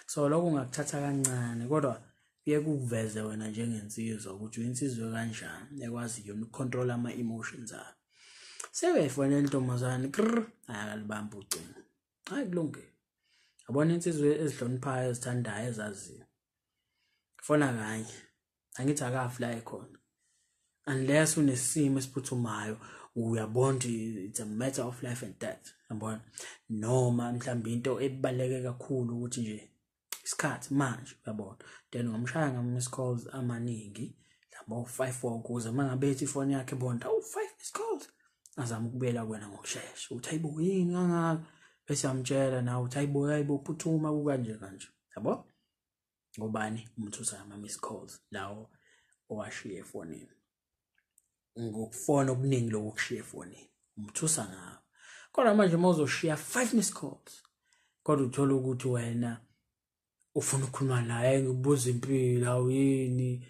So lokho ungakuthatha kancane kodwa kuye kuveze wena njengensizwa ukuthi uyinsizwe kanjani ekwazi yona ukucontrol ama-emotions akho. Sebefonela intombazane akalibamba ucingo. Hayi kulungile. Yabona insizwe ezihloniphayo ezithandayo ezaziyo. Fona kanye. Angithi akafi la ekhona. Unless unesimo esiphuthumayo uyabona it's a matter of life and death. Yabona? Noma mhlawumbe into ebaleke kakhulu ukuthi nje isikhathi manje uyabona. Then ngamshaya ngama-miss calls amaningi. Labo 5 ukuze mangabe ethi ifoni yakhe bonda 5 miss calls. Azama ukubuyela kuwena ngokusheshsha. Uthi hayibo yini kangaka? Bese amtshela nawe uthi hayibo phuthuma kanje. Yabo? Ngobani umthusa ama-miss calls lawo owashiya efonini. Ngokufona okuningi lokushiya efonini. Umthusa ngawo. Kodwa manje mawuzoshiya 5 miss calls. Kodwa uthola ukuthi wena ufuna ukukhuluma naye ngibuza impilo awuyini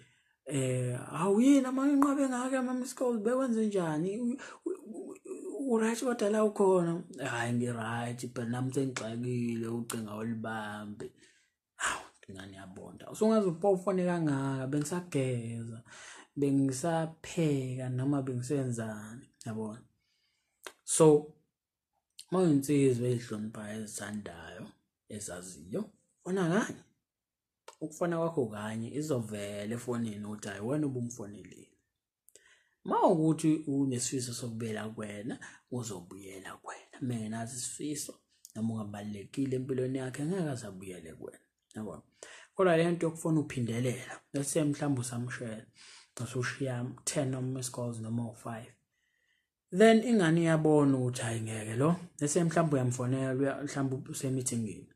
awuyini amanqabe ngake ama-miss calls bekwenze njani uright kodwa la ukhona hayi ngiright but nami sengixakile ucinga olibambe hawu ngani yabonda usungaze upofone kangaka bengisageza bengisapheka noma bengisenzani yabona. So mayinsizwe ezihloniphayo ezithandayo ezaziyo fona kanye ukufona kwakho kanye izovela efonini uthi hayi wena ubumfonelile. Mawukuthi unesifiso sokubuyela kuwena uzobuyela kuwena. Mina isifiso noma ungabalekile empilweni yakhe ngeke azabuyele kuwena yabona. Kodwa lento yokufona uphindelela bese mhlawumbe usamshela usushiya 10 miss calls noma 5 then ingane iyabona ukuthi hayi ngeke lo bese mhlawumbe uyamfonela mhlawumbe usemeetingini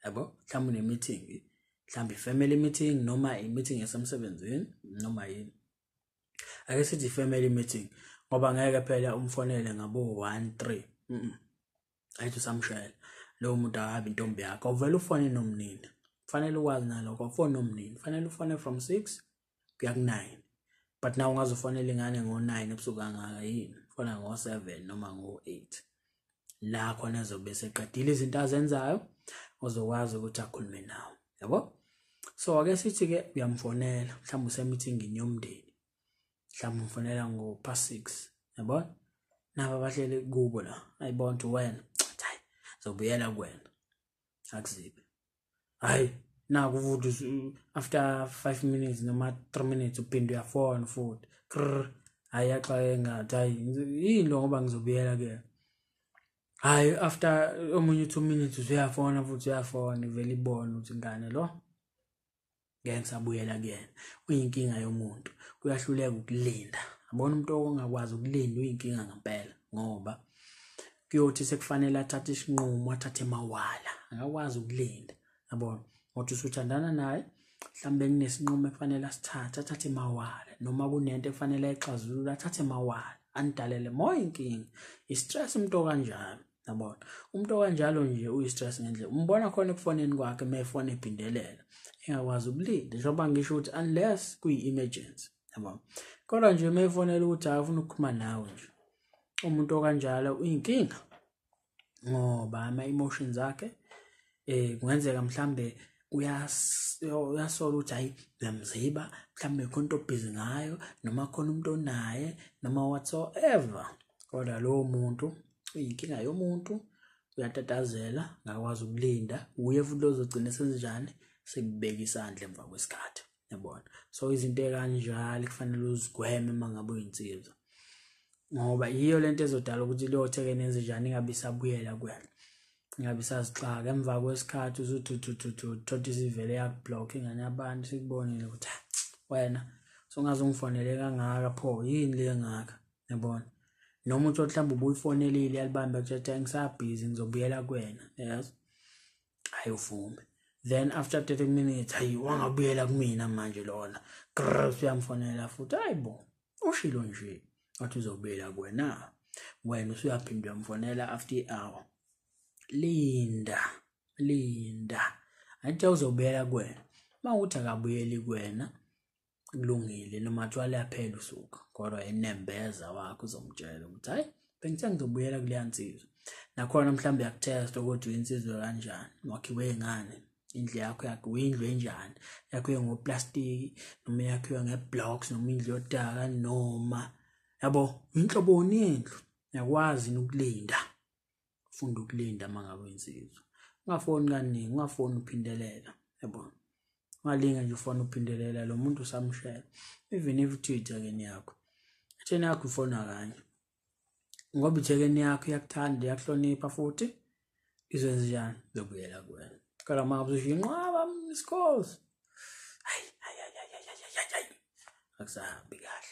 yabo mhlawumbe unemeeting mhlawumbe family meeting noma i-meeting yasemsebenzini noma yini. Ake sithi family meeting ngoba ngeke phela umfonele ngabo 1-3 ayithi usamshela lo muntu akabe intombi yakho uvela ufone nomnini kufanele ukwazi nalokho ufone nomnini kufanele ufone from 6 kuya ku9 but now ungazofonela ingane ngo9 ebusuku kangaka yini fona ngo7 noma ngo8 la khona ezobe seqedile izinto azenzayo uzokwazi ukuthi akhulume nawe yabo. So ake sithi ke uyamfonela mhlawumbe usemeetingini yomndeni mhlawumbe umfonela ngo6 yabo naba bahlele kubo la ayibona ukuthi wena hayi zobuyela kuwena akuzibe hayi naku futhi after 5 minutes noma 3 minutes uphinde uyafona futhi hayi yaxaye ngathi hayi yini lo ngoba ngizobuyela ke hayi after omunye 2 minutes uyafona futhi uyafona vele ibona ukuthi ngane lo ngeke sabuyela kuyena. Uyinkinga yomuntu uyahluleka ukulinda. Abona umuntu ongakwazi ukulinda uyinkinga ngempela ngoba kuyothi sekufanele athathe isinqumo athathe mawala akakwazi ukulinda yabona. Ngothi usuthandana naye mhlambe kunesinqumo efanele asithathe athathe mawala noma kunento efanele ayixazulule athathe mawala anidalele moya inkinga i-stress umuntu kanjalo yabona. Umuntu kanjalo nje uyi-stress ngendlela umbona khona efonini kwakhe mayefone ephindelela engakwazi ukulinda njengoba ngisho ukuthi unless kuyi-emergency yabona. Kodwa nje mayefonela ukuthi afuna ukukhuluma nawe nje umuntu kanjalo uyinkinga ngoba ama-emotions akhe kungenzeka mhlambe uyasola ukuthi hayi uyamziba mhlambe khona into busy ngayo noma khona umuntu onaye noma whatsoever. Kodwa lo muntu uyinkinga yomuntu uyatatazela ngakwazi ukulinda uye futhi lozogcina senjani sekubeka isandla emva kwesikhathi yabona. So izinto ekanjalo kufanele uzigweme mangabe uyinsizwa ngoba yiyo lento ezodala ukuthi lo theke nenze njani ingabe isabuyela kuwena ingabe isazixaka emva kwesikhathi uzuthi thothi sivele yakublock ingane yabantu sikubonile ukuthi wena songaze ungifonele kangaka pho yini le ngaka yabona. Noma uthi mhlawumbe ubuyifonelile yalibamba kuthi ngisabhizi ngizobuyela kuwena yes ayivume then after 30 minutes hayi wangabuyela kumina manje lona uyamfonela futhi hayibo ushilo nje wathi uzobuyela kuwena wena usuyaphinda uyamfonela after i-hour. Linda ayithi uzobuyela kuwena mawuthi akabuyeli kuwena kulungile noma athiwa liyaphela usuku kodwa enembeza wakho uzomtshela ukuthi hayi bengithe ngizobuyela kuleya nsizwa nakhona mhlawumbe yakutest ukuthi insizwe kanjani wakhiwe ngane indlu yakho yakhiwe indlu enjani yakhiwe ngoplastiki noma yakhiwe ngeblocks noma indlu yodaka noma yabo inhloboni yendlu yakwazi ukulinda ufunda ukulinda mangabe insizwa ungafoni kaningi ungafoni uphindelela yabo ungalinga nje ufona uphindelela lo muntu usamshela even if uthi ithekeni yakho ithekeni yakho ufona kanye ngoba ithekeni yakho iyakuthanda iyakuhlonipha futhi izenze njani zobuyela kuwena kala manje ushinqaba isikhozi hayi akusahambi kahle